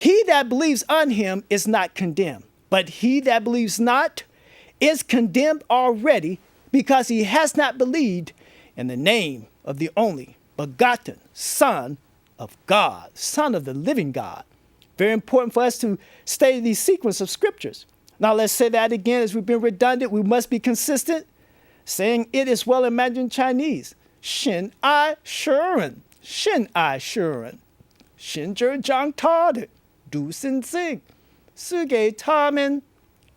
He that believes on him is not condemned, but he that believes not is condemned already, because he has not believed in the name of the only begotten Son of God, Son of the living God. Very important for us to stay in these sequence of scriptures. Now let's say that again, as we've been redundant. We must be consistent. Saying it as well in Mandarin Chinese. Xin ai shuren, xin ai shuren, xin zhe zhang ta de, du sin zig, si ge ta men,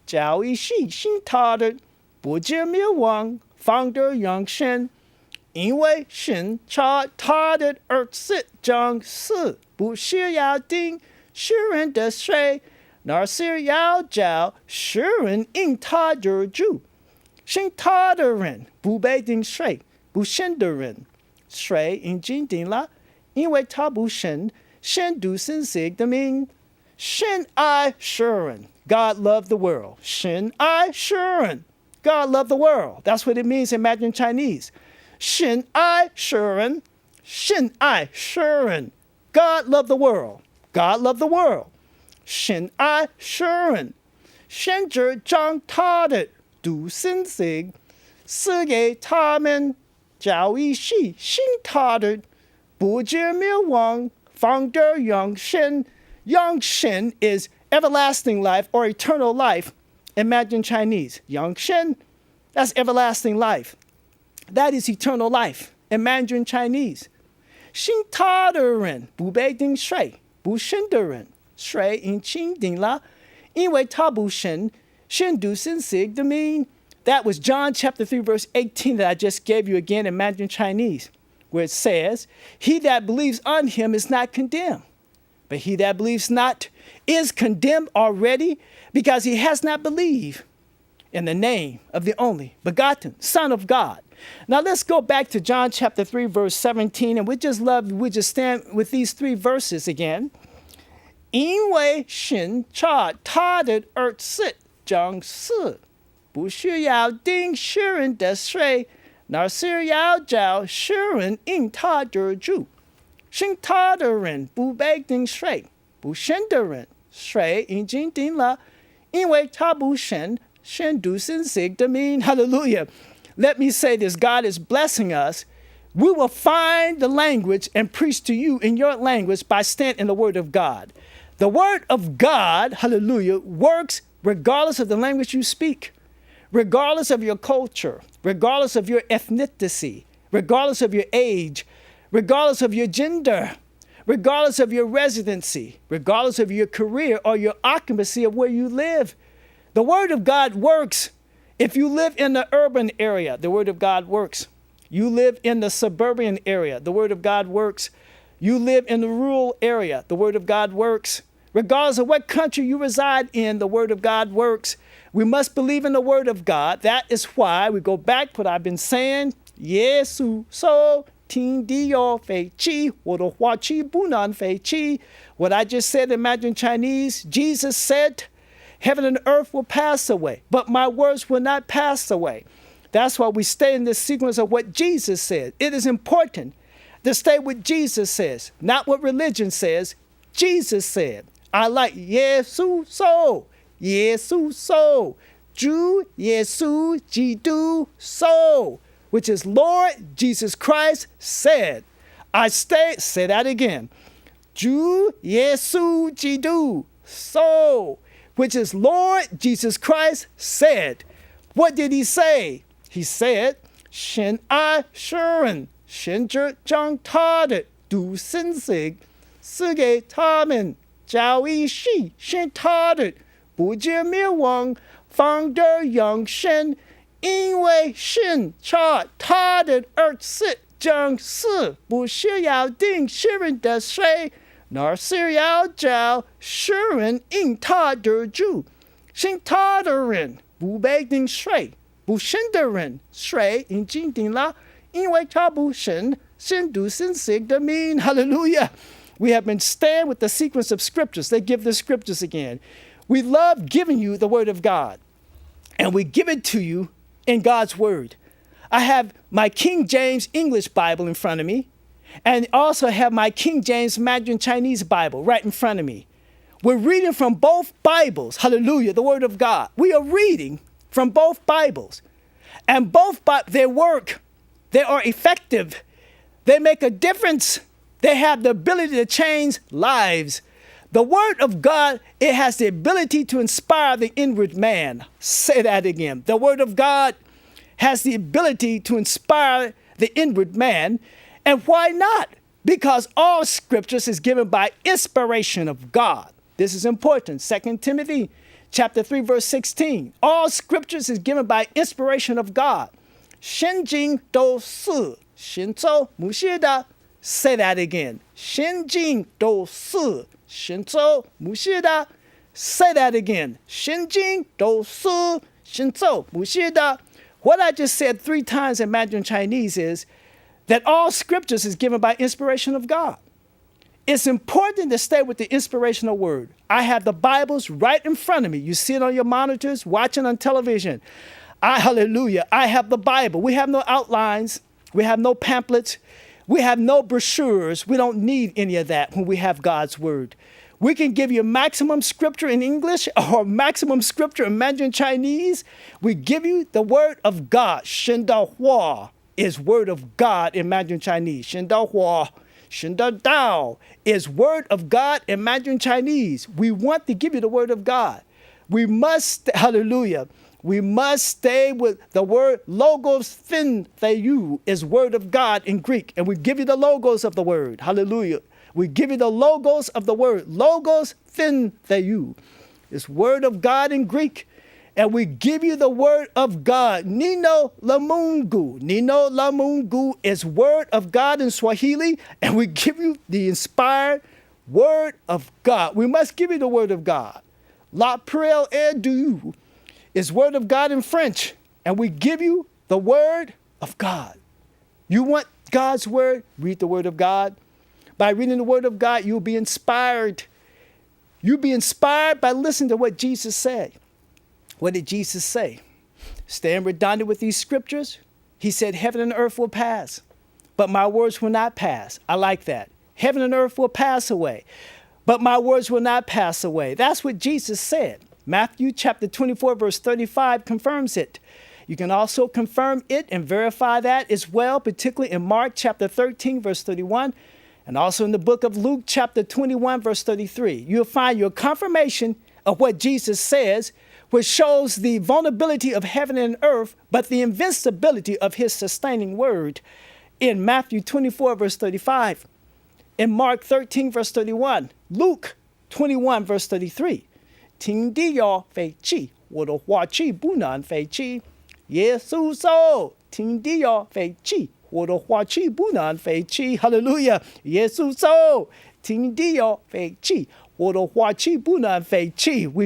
jiao yi xi xin ta de, bu jie miao wang, fang de yang shen, 因为神差他的儿子将死，不是要定世人的罪，那是要叫世人因他而住。信他的人不被定罪，不信的人罪已经定了，因为他不信神独生子的名。神爱世人 God loved the world. 神爱世人 God loved the world. That's what it means in Mandarin Chinese. 神爱世人，神爱世人 God loved the world. God loved the world. 神爱世人，神只将他的独生子赐给他们，叫一起信他的，不至灭亡，反得永生。永生 is everlasting life or eternal life in Mandarin Chinese. 永生, that's everlasting life. That is eternal life in Mandarin Chinese. 信他的人不被定罪，不信的人罪已经定了，因为他不信神独生子的名。That was John chapter 3, verse 18 that I just gave you again in Mandarin Chinese, where it says, he that believes on him is not condemned, but he that believes not is condemned already, because he has not believed in the name of the only begotten Son of God. Now let's go back to John chapter 3, verse 17, and we just stand with these three verses again. 因为神差他的儿子将死，不是要定世人的罪，那是要叫世人因他得救。信他的人不被定罪，不信的人罪已经定了，因为他不信神独生子的名。Hallelujah. Let me say this, God is blessing us. We will find the language and preach to you in your language by standing in the word of God. The word of God, hallelujah, works regardless of the language you speak, regardless of your culture, regardless of your ethnicity, regardless of your age, regardless of your gender, regardless of your residency, regardless of your career or your occupancy of where you live. The word of God works. If you live in the urban area, the word of God works. You live in the suburban area, the word of God works. You live in the rural area, the word of God works. Regardless of what country you reside in, the word of God works. We must believe in the word of God. That is why we go back to what I've been saying. 耶稣说天地要废弃，我的话语不能废弃。What I just said in Mandarin Chinese, Jesus said, heaven and earth will pass away, but my words will not pass away. That's why we stay in this sequence of what Jesus said. It is important to stay what Jesus says, not what religion says. Jesus said. I like 耶稣说，耶稣说，主耶稣基督说, which is Lord Jesus Christ said. Say that again. 主耶稣基督说, which is Lord Jesus Christ said. What did he say? He said, 神爱世人，神只将他的独生子赐给他们，叫一起信他的，不至灭亡，反得永生。因为神差他的儿子将死，不是要定世人的罪，那是要叫世人因他得救。信他的人不被定罪，不信的人罪已经定了，因为他不信神独生子的名。Hallelujah. We have been staying with the sequence of scriptures. They give the scriptures again. We love giving you the word of God, and we give it to you in God's word. I have my King James English Bible in front of me, and also have my King James Mandarin Chinese Bible right in front of me. We're reading from both Bibles. Hallelujah, the Word of God. We are reading from both Bibles. And both, they work. They are effective. They make a difference. They have the ability to change lives. The Word of God, it has the ability to inspire the inward man. Say that again. The Word of God has the ability to inspire the inward man. And why not? Because all scriptures is given by inspiration of God. This is important. 2 Timothy chapter 3, verse 16. All scriptures is given by inspiration of God. 圣经都是神州母系的. Say that again. 圣经都是神州母系的. Say that again. 圣经都是神州母系的. What I just said 3 times in Mandarin Chinese is that all scriptures is given by inspiration of God. It's important to stay with the inspirational word. I have the Bibles right in front of me. You see it on your monitors, watching on television. Hallelujah. I have the Bible. We have no outlines. We have no pamphlets. We have no brochures. We don't need any of that when we have God's word. We can give you maximum scripture in English or maximum scripture in Mandarin Chinese. We give you the word of God. 神的话 is word of God in Mandarin Chinese. 神的话 Shen Da Dao is word of God in Mandarin Chinese. We want to give you the word of God. We must, hallelujah, we must stay with the word logos fin theou is word of God in Greek. And we give you the logos of the word. Hallelujah. We give you the logos of the word. Logos fin theou is word of God in Greek. And we give you the word of God. Nino la Mungu. Nino la Mungu is word of God in Swahili. And we give you the inspired word of God. We must give you the word of God. La Prière est Dieu is word of God in French. And we give you the word of God. You want God's word? Read the word of God. By reading the word of God, you'll be inspired. You'll be inspired by listening to what Jesus said. What did Jesus say? Staying redundant with these scriptures, he said, heaven and earth will pass, but my words will not pass. I like that. Heaven and earth will pass away, but my words will not pass away. That's what Jesus said. Matthew chapter 24, verse 35 confirms it. You can also confirm it and verify that as well, particularly in Mark chapter 13, verse 31, and also in the book of Luke chapter 21, verse 33. You'll find your confirmation of what Jesus says, which shows the vulnerability of heaven and earth, but the invincibility of his sustaining word in Matthew 24, verse 35, in Mark 13, verse 31, Luke 21, verse 33. 听地要废弃，我的话气不能废弃。耶稣说，听地要废弃，我的话气不能废弃。Hallelujah. 耶稣说，听地要废弃。We've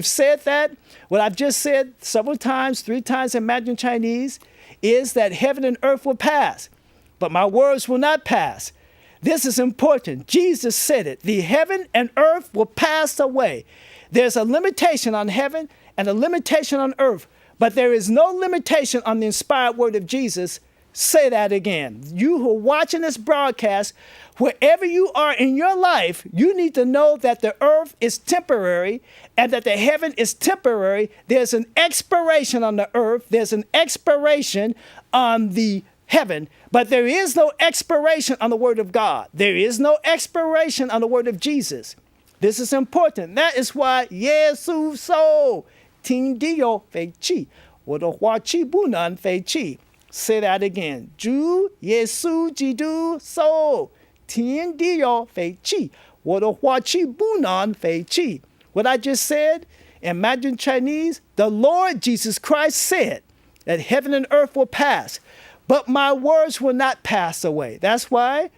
said that. What I've just said several times, 3 times in Mandarin Chinese, is that heaven and earth will pass, but my words will not pass. This is important. Jesus said it. The heaven and earth will pass away. There's a limitation on heaven and a limitation on earth, but there is no limitation on the inspired word of Jesus. Say that again. You who are watching this broadcast, wherever you are in your life, you need to know that the earth is temporary and that the heaven is temporary. There's an expiration on the earth. There's an expiration on the heaven, but there is no expiration on the word of God. There is no expiration on the word of Jesus. This is important. That is why 耶稣说，听地要废弃，我的话气不能废弃。Say that again. 主耶稣基督说，天地要废弃，我的话气不能废弃。What I just said in Mandarin Chinese, the Lord Jesus Christ said that heaven and earth will pass, but my words will not pass away. That's why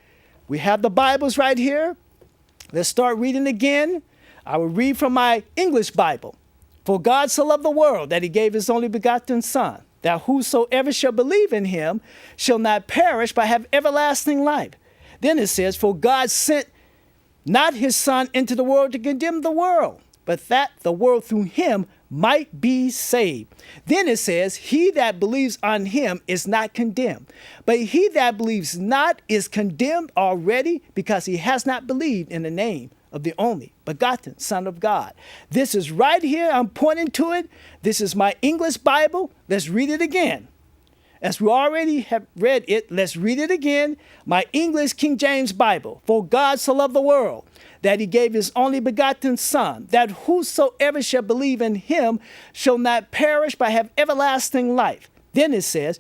we have the Bibles right here. Let's start reading again. I will read from my English Bible. For God so loved the world that he gave his only begotten Son, that whosoever shall believe in him shall not perish but have everlasting life. Then it says, for God sent not his Son into the world to condemn the world, but that the world through him might be saved. Then it says, he that believes on him is not condemned, but he that believes not is condemned already, because he has not believed in the name of the only begotten Son of God. This is right here. I'm pointing to it. This is my English Bible. Let's read it again. As we already have read it, let's read it again. My English King James Bible. For God so loved the world, that he gave his only begotten Son, that whosoever shall believe in him shall not perish but have everlasting life. Then it says,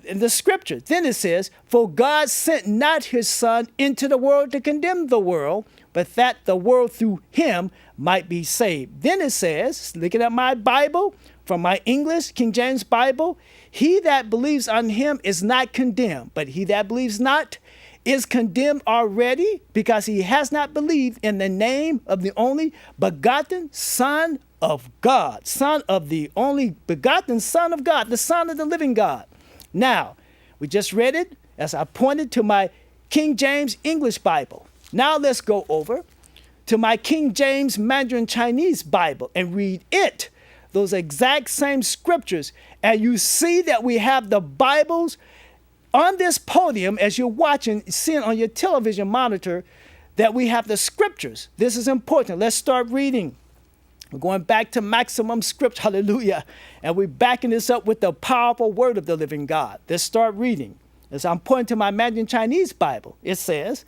in the scripture, then it says, for God sent not his Son into the world to condemn the world, but that the world through him might be saved. Then it says, looking at my Bible, from my English King James Bible, he that believes on him is not condemned, but he that believes not is condemned already, because he has not believed in the name of the only begotten Son of God, Son of the only begotten Son of God, the Son of the living God. Now, we just read it as I pointed to my King James English Bible. Now let's go over to my King James Mandarin Chinese Bible and read it, those exact same scriptures. And you see that we have the Bibles on this podium as you're watching, seeing on your television monitor, that we have the scriptures. This is important. Let's start reading. We're going back to maximum scripture, hallelujah. And we're backing this up with the powerful word of the living God. Let's start reading. As I'm pointing to my Mandarin Chinese Bible, it says,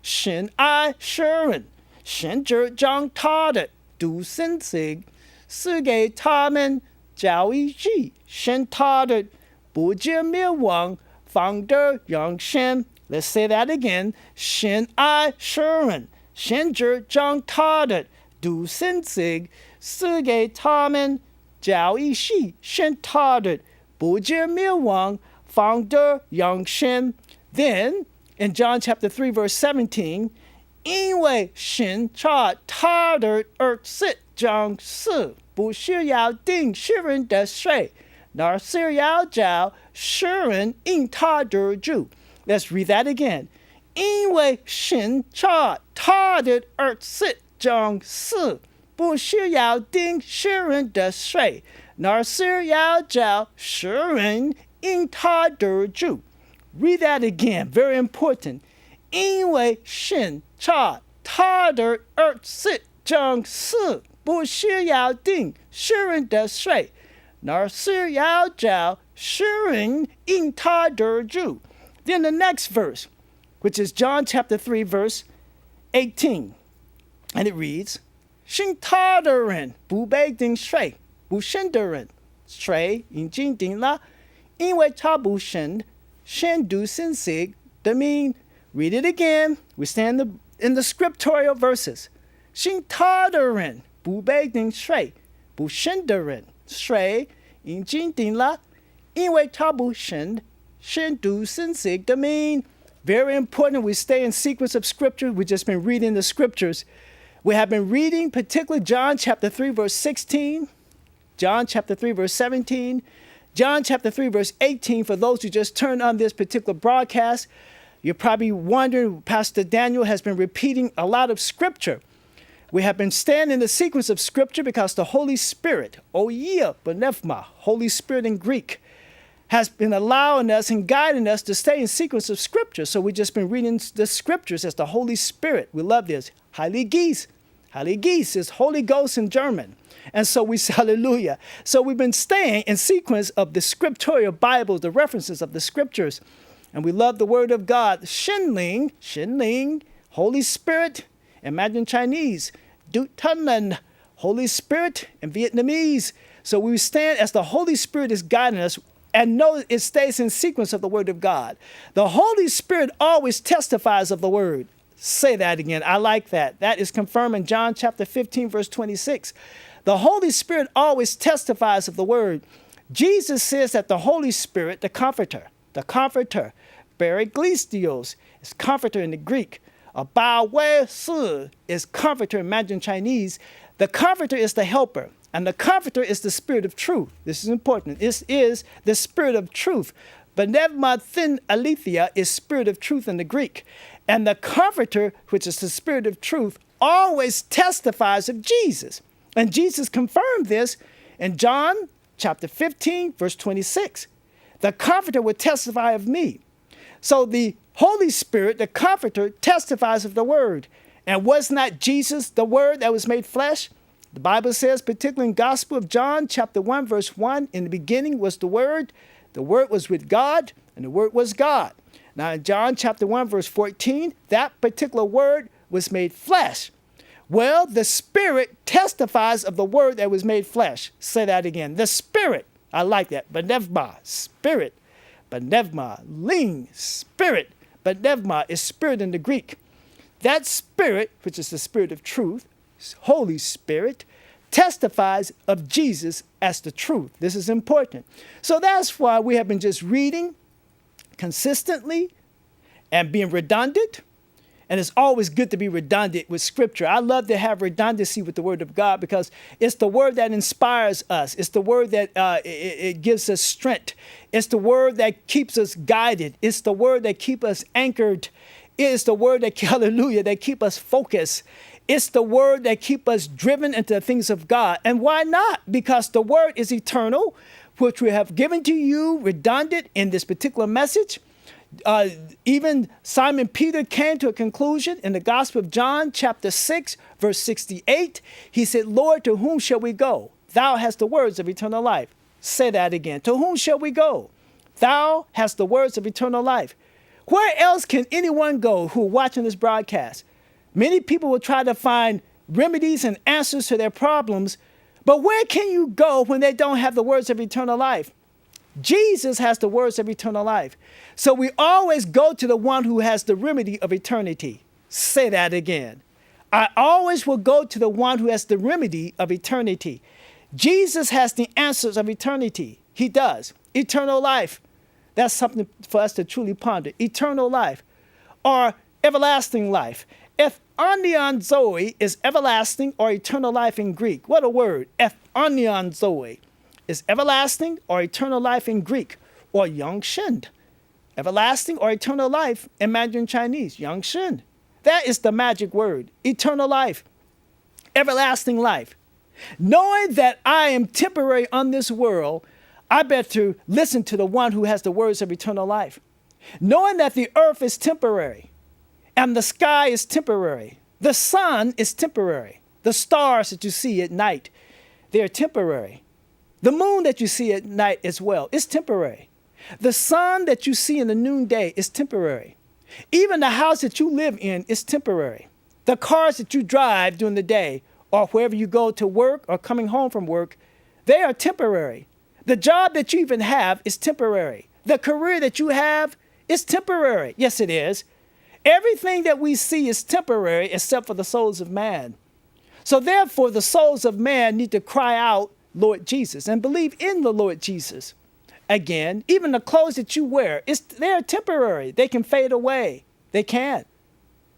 Shen ai shen, shen zhe zhang ta de, du sen sig, si ge ta men, jiao yi ji, shen ta de, bu jie miao wang, fang de yang shen. Let's say that again. Shen ai shen, shen zhe zhang ta de, du sen sig, si ge ta men, jiao yi ji, shen ta de, bu jie miao wang, fang de yang shen. Then, in John chapter 3, verse 17, 因为神差他的儿子将死，不是要定世人的罪，乃是要叫世人因他得救。Let's read that again. 因为神差他的儿子将死，不是要定世人的罪，乃是要叫世人因他得救。Read that again. Very important. 因为神差他的儿子将死，不是要定世人的罪，乃是要叫世人因他得救。Then the next verse, which is John chapter 3, verse 18. And it reads, 信他的人不被定罪，不信的人罪已经定了，因为他不信。Shen du sin sig, that mean, read it again. We stand in the scriptorial verses. Shin ta de ren, bu bei ding shui, bu shen de ren, shui, yin jing ding la, yin wei ta bu shen, shen du sin sig, that mean, very important. We stay in sequence of scripture. We've just been reading the scriptures. We have been reading particularly John chapter 3, verse 16, John chapter 3, verse 17, John chapter 3, verse 18, for those who just turned on this particular broadcast, you're probably wondering, Pastor Daniel has been repeating a lot of scripture. We have been staying in the sequence of scripture because the Holy Spirit, Oia Benefma, Holy Spirit in Greek, has been allowing us and guiding us to stay in sequence of scripture. So we've just been reading the scriptures as the Holy Spirit. We love this. Heilige Geist. Heilige Geist is Holy Ghost in German. And so we say hallelujah. So we've been staying in sequence of the scriptorial Bible, the references of the scriptures. And we love the word of God. Shinling, Holy Spirit, in Mandarin Chinese. Du Tan, Holy Spirit, in Vietnamese. So we stand as the Holy Spirit is guiding us and know it stays in sequence of the word of God. The Holy Spirit always testifies of the word. Say that again. I like that. That is confirmed in John chapter 15, verse 26. The Holy Spirit always testifies of the word. Jesus says that the Holy Spirit, the Comforter, Parakletos, is Comforter in the Greek. Ba Wei Si is Comforter in Mandarin Chinese. The Comforter is the Helper, and the Comforter is the Spirit of Truth. This is important. This is the Spirit of Truth. Benevma Thin Aletheia is Spirit of Truth in the Greek. And the Comforter, which is the Spirit of Truth, always testifies of Jesus. And Jesus confirmed this in John chapter 15, verse 26. The Comforter will testify of me. So the Holy Spirit, the Comforter, testifies of the word. And was not Jesus the Word that was made flesh? The Bible says, particularly in Gospel of John, chapter 1, verse 1, in the beginning was the Word was with God, and the Word was God. Now in John chapter 1, verse 14, that particular Word was made flesh. Well, the Spirit testifies of the Word that was made flesh. Say that again. The Spirit, I like that, Pneuma, Spirit, Pneuma, ling, Spirit, Pneuma is Spirit in the Greek. That Spirit, which is the Spirit of truth, Holy Spirit, testifies of Jesus as the truth. This is important. So that's why we have been just reading consistently and being redundant. And it's always good to be redundant with Scripture. I love to have redundancy with the Word of God because it's the Word that inspires us. It's the Word that it gives us strength. It's the Word that keeps us guided. It's the Word that keeps us anchored. It's the Word that, hallelujah, that keeps us focused. It's the Word that keeps us driven into the things of God. And why not? Because the Word is eternal, which we have given to you redundant in this particular message. Even Simon Peter came to a conclusion in the Gospel of John, chapter 6, verse 68. He said, Lord, to whom shall we go? Thou hast the words of eternal life. Say that again. To whom shall we go? Thou hast the words of eternal life. Where else can anyone go who are watching this broadcast? Many people will try to find remedies and answers to their problems, but where can you go when they don't have the words of eternal life? Jesus has the words of eternal life. So we always go to the one who has the remedy of eternity. Say that again. I always will go to the one who has the remedy of eternity. Jesus has the answers of eternity. He does. Eternal life. That's something for us to truly ponder. Eternal life or everlasting life. Ethonion Zoe is everlasting or eternal life in Greek. What a word. Ethonion Zoe is everlasting or eternal life in Greek, or Yang Shen. Everlasting or eternal life in Mandarin Chinese, Yang Shen. That is the magic word, eternal life, everlasting life. Knowing that I am temporary on this world, I better listen to the one who has the words of eternal life. Knowing that the earth is temporary and the sky is temporary, the sun is temporary, the stars that you see at night, they're temporary. The moon that you see at night as well is temporary. The sun that you see in the noonday is temporary. Even the house that you live in is temporary. The cars that you drive during the day or wherever you go to work or coming home from work, they are temporary. The job that you even have is temporary. The career that you have is temporary. Yes, it is. Everything that we see is temporary except for the souls of man. So therefore, the souls of man need to cry out, Lord Jesus, and believe in the Lord Jesus. Again, even the clothes that you wear, they're temporary. They can fade away. They can.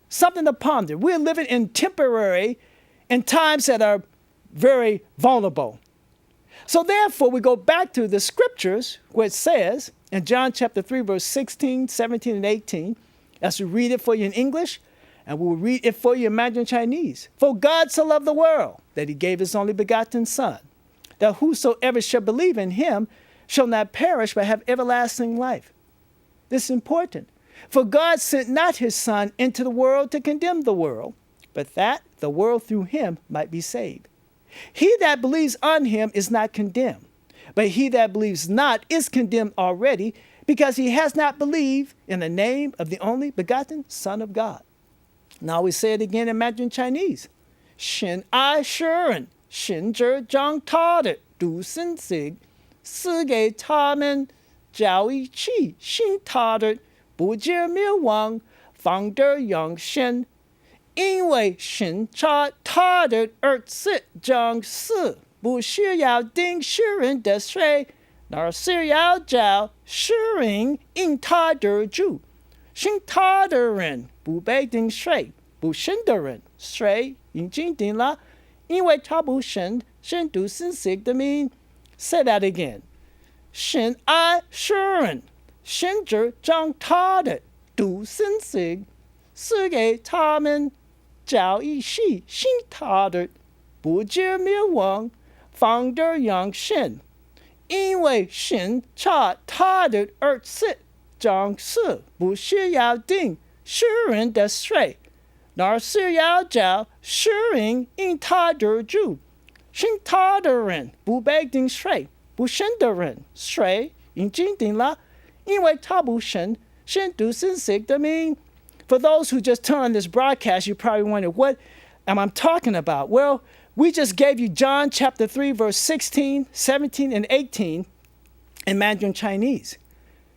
Something to ponder. We're living in temporary, in times that are very vulnerable. So therefore, we go back to the scriptures where it says in John chapter 3, verse 16, 17, and 18, as we read it for you in English, and we will read it for you in Mandarin Chinese. For God so loved the world that he gave his only begotten Son, that whosoever shall believe in him shall not perish but have everlasting life. This is important. For God sent not his Son into the world to condemn the world, but that the world through him might be saved. He that believes on him is not condemned, but he that believes not is condemned already, because he has not believed in the name of the only begotten Son of God. Now we say it again in Mandarin Chinese. Shen ai shen, shen zhe zhang ta de du sen sig, si ge ta men jiao yi qi xin ta de bu jie miao wang fang de yang shen. 因为神差他的儿子将死，不是要定世人的罪，而是要叫世人因他得救。信他的人不被定罪，不信的人罪已经定了，因为他不信神独生子的名。Say that again. 神爱世人，神就将他的独生子赐给他们。 教义是信他的，不致灭亡，反得永生。因为神差他的儿子将死，不是要定世人的罪，哪是要叫世人因他得救，信他的人不被定罪，不信的人罪已经定了，因为他不信神独生子的名。For those who just turned on this broadcast, you probably wondered, what am I talking about? Well, we just gave you John chapter 3, verse 16, 17, and 18 in Mandarin Chinese,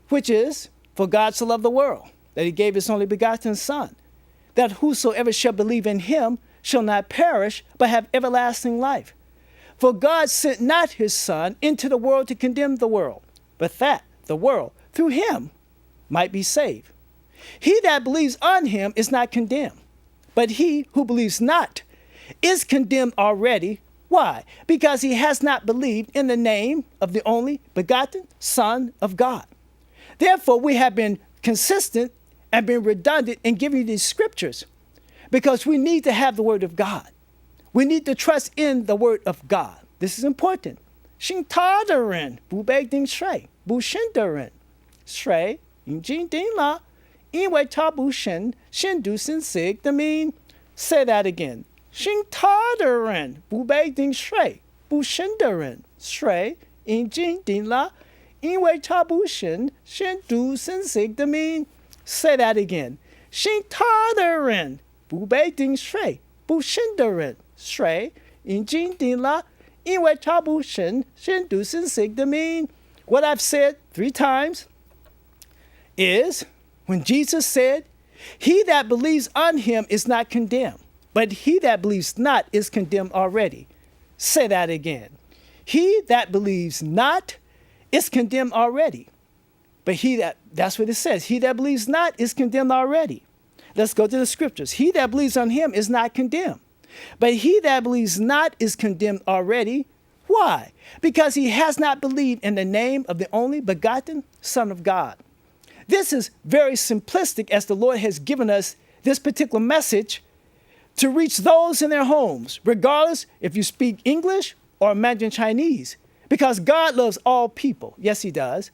which is, for God so loved the world, that he gave his only begotten Son, that whosoever shall believe in him shall not perish, but have everlasting life. For God sent not his Son into the world to condemn the world, but that the world, through him, might be saved. He that believes on him is not condemned, but he who believes not is condemned already. Why? Because he has not believed in the name of the only begotten Son of God. Therefore, we have been consistent and been redundant in giving you these scriptures because we need to have the word of God. We need to trust in the word of God. This is important. 信他的人不被定罪，不信的人罪已经定了，因为他不信神独生子的名。Say that again. 信他的人不被定罪，不信的人罪已经定了，因为他不信神独生子的名。Say that again. 信他的人不被定罪，不信的人罪已经定了，因为他不信神独生子的名。What I've said 3 times is when Jesus said, he that believes on him is not condemned, but he that believes not is condemned already. Say that again. He that believes not is condemned already. But that's what it says. He that believes not is condemned already. Let's go to the scriptures. He that believes on him is not condemned. But he that believes not is condemned already. Why? Because he has not believed in the name of the only begotten Son of God. This is very simplistic as the Lord has given us this particular message to reach those in their homes, regardless if you speak English or Mandarin Chinese, because God loves all people. Yes, he does.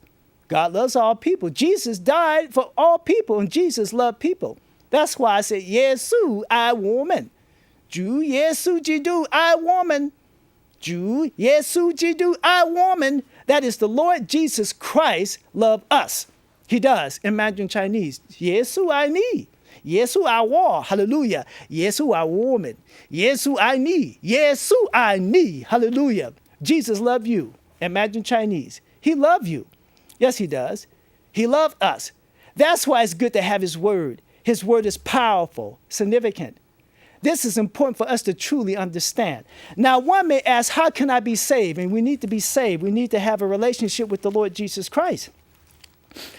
God loves all people. Jesus died for all people, and Jesus loved people. That's why I said, 耶稣爱我们。主耶稣基督爱我们。主耶稣基督爱我们. That is the Lord Jesus Christ love us. He does in Mandarin Chinese. 耶稣爱你。耶稣爱我. Hallelujah. 耶稣爱我们. 耶稣爱你. 耶稣爱你. Hallelujah. Jesus loved you in Mandarin Chinese. He loved you. Yes, he does. He loved us. That's why it's good to have his word. His word is powerful, significant. This is important for us to truly understand. Now, one may ask, how can I be saved? And we need to be saved. We need to have a relationship with the Lord Jesus Christ.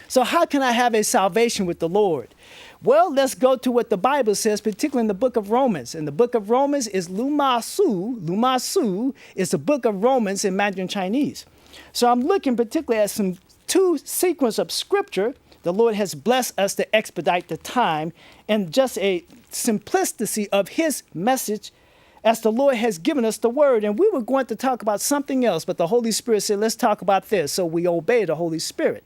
So how can I have a salvation with the Lord? Well, let's go to what the Bible says, particularly in the book of Romans. And the book of Romans is Luma Su. Luma Su is the book of Romans in Mandarin Chinese. So I'm looking particularly at some 2 sequences of scripture. The Lord has blessed us to expedite the time and just a simplicity of his message as the Lord has given us the word. And we were going to talk about something else, but the Holy Spirit said, let's talk about this. So we obey the Holy Spirit.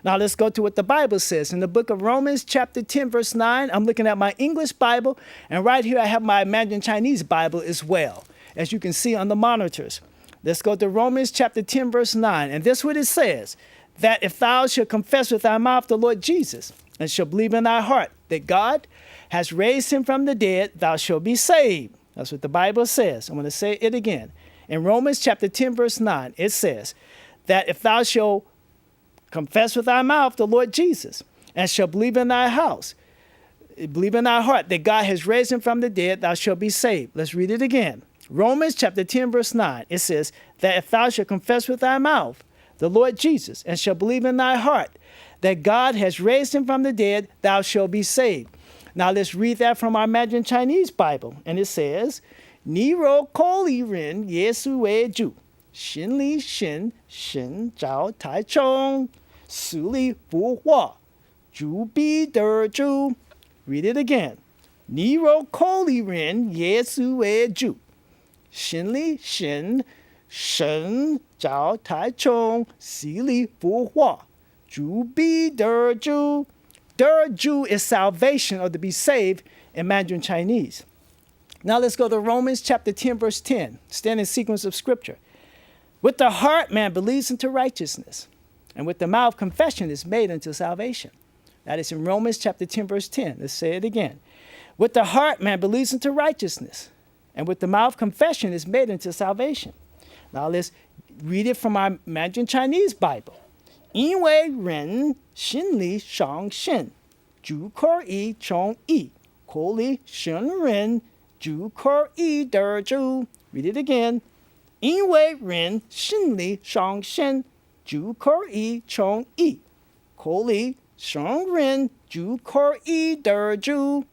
Now let's go to what the Bible says. In the book of Romans, chapter 10, verse 9, I'm looking at my English Bible, and right here I have my Mandarin Chinese Bible as well, as you can see on the monitors. Let's go to Romans chapter 10, verse 9. And this is what it says, that if thou shalt confess with thy mouth the Lord Jesus, and shalt believe in thy heart that God has raised him from the dead, thou shalt be saved. That's what the Bible says. I'm going to say it again. In Romans chapter 10, verse 9, it says that if thou shalt confess with thy mouth the Lord Jesus, and shalt believe in thy heart that God has raised him from the dead, thou shalt be saved. Let's read it again. Romans chapter 10, verse 9, it says that if thou shalt confess with thy mouth the Lord Jesus, and shalt believe in thy heart that God has raised him from the dead, thou shalt be saved. Now let's read that from our Mandarin Chinese Bible. And it says, 你若口里认耶稣为主，心里信神召太重，死里复活，主必得救. Read it again. 你若口里认耶稣为主，心里信神召太重，死里复活，主必得救. 得救 is salvation or to be saved in Mandarin Chinese. Now let's go to Romans chapter 10, verse 10, standing sequence of scripture. With the heart man believes unto righteousness, and with the mouth confession is made unto salvation. That is in Romans chapter 10, verse 10. Let's say it again. With the heart man believes unto righteousness, and with the mouth confession is made unto salvation. Now let's read it from our Mandarin Chinese Bible. 因为人心里相信，就可以从义，口里承认，就可以得救。Read it again. 因为人心里相信，就可以从义，口里承认，就可以得救。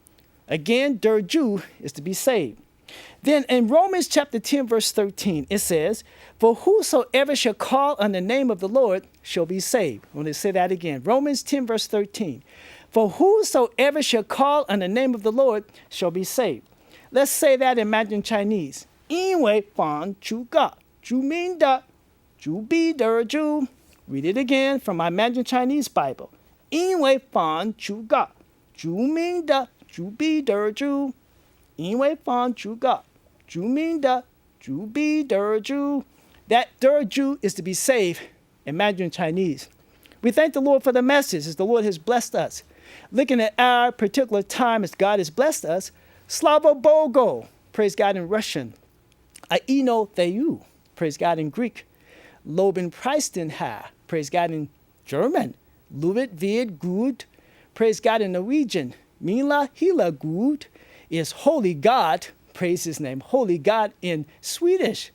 Again, 得救 is to be saved. Then in Romans chapter 10, verse 13, it says, For whosoever shall call on the name of the Lord shall be saved. I want to say that again. Romans 10, verse 13. For whosoever shall call on the name of the Lord shall be saved. Let's say that in Mandarin Chinese. 因为凡主God, 主名的, 主必得救. Read it again from my Mandarin Chinese Bible. 因为凡主God, 主名的, 主必得救. 因为凡主God, 主名的, 主必得救. That 得救 is to be saved in Mandarin Chinese. We thank the Lord for the message as the Lord has blessed us. Looking at our particular time as God has blessed us, Slava Bogo, praise God in Russian. Aino Theyu, praise God in Greek. Loben Preistenha, praise God in German. Luvet Vid Gud, praise God in Norwegian. Mila Hila Gud is Holy God, praise his name, Holy God in Swedish.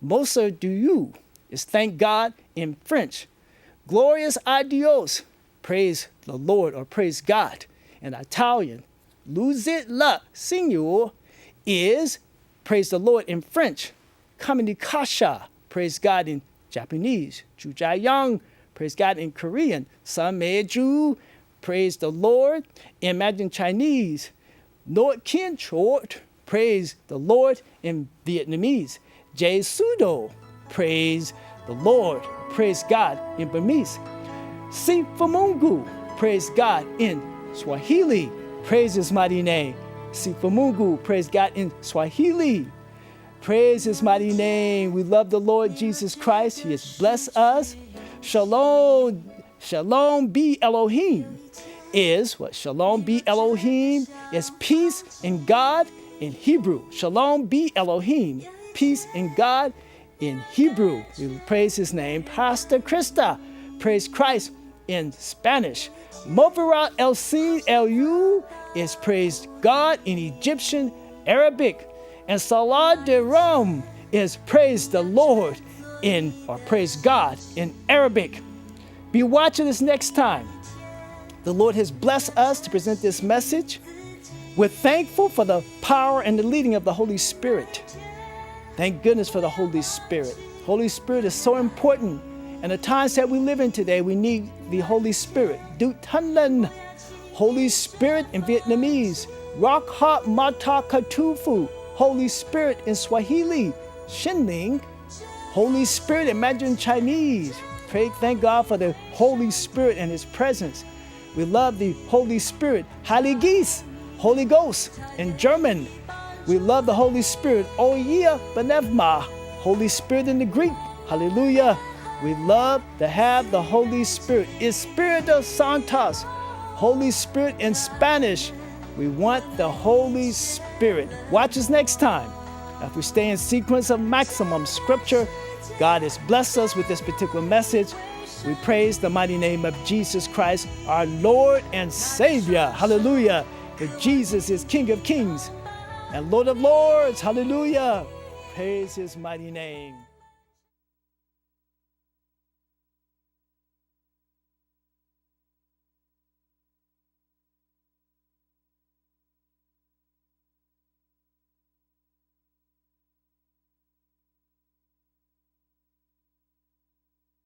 Moser du you is thank God in French. Glorious a Dios, praise the Lord or praise God in Italian. Luzit la Signor is praise the Lord in French. Kamenikasha, praise God in Japanese. Jujayang, praise God in Korean. Sameju, praise the Lord in Mandarin Chinese. Not Kin Chort, praise the Lord in Vietnamese. Jay Sudo, praise the Lord, praise God in Burmese. Si Famungu, praise God in Swahili, praise his mighty name. Si Famungu, praise God in Swahili. Praise his mighty name. We love the Lord Jesus Christ. He has blessed us. Shalom, shalom be Elohim is what? Shalom be Elohim is peace in God in Hebrew. Shalom be Elohim, peace in God in Hebrew. We praise his name. Pastor Krista, praise Christ in Spanish. Movera El Sin El U is praise God in Egyptian, Arabic. And Salah de Ram is praise the Lord in, or praise God in Arabic. Be watching this next time. The Lord has blessed us to present this message. We're thankful for the power and the leading of the Holy Spirit. Thank goodness for the Holy Spirit. Holy Spirit is so important. And the times that we live in today, we need the Holy Spirit. Du Tan Lan, Holy Spirit in Vietnamese. Rock Ha Mata Katufu, Holy Spirit in Swahili. Shin Ling, Holy Spirit in Mandarin Chinese. Pray, thank God for the Holy Spirit and his presence. We love the Holy Spirit. Heilige, Holy Ghost in German. We love the Holy Spirit. Oya Benevma, Holy Spirit in the Greek. Hallelujah. We love to have the Holy Spirit. Espiritu Santos, Holy Spirit in Spanish. We want the Holy Spirit. Watch us next time. If we stay in sequence of maximum scripture, God has blessed us with this particular message. We praise the mighty name of Jesus Christ, our Lord and Savior. Hallelujah. For Jesus is King of Kings and Lord of Lords. Hallelujah. Praise his mighty name.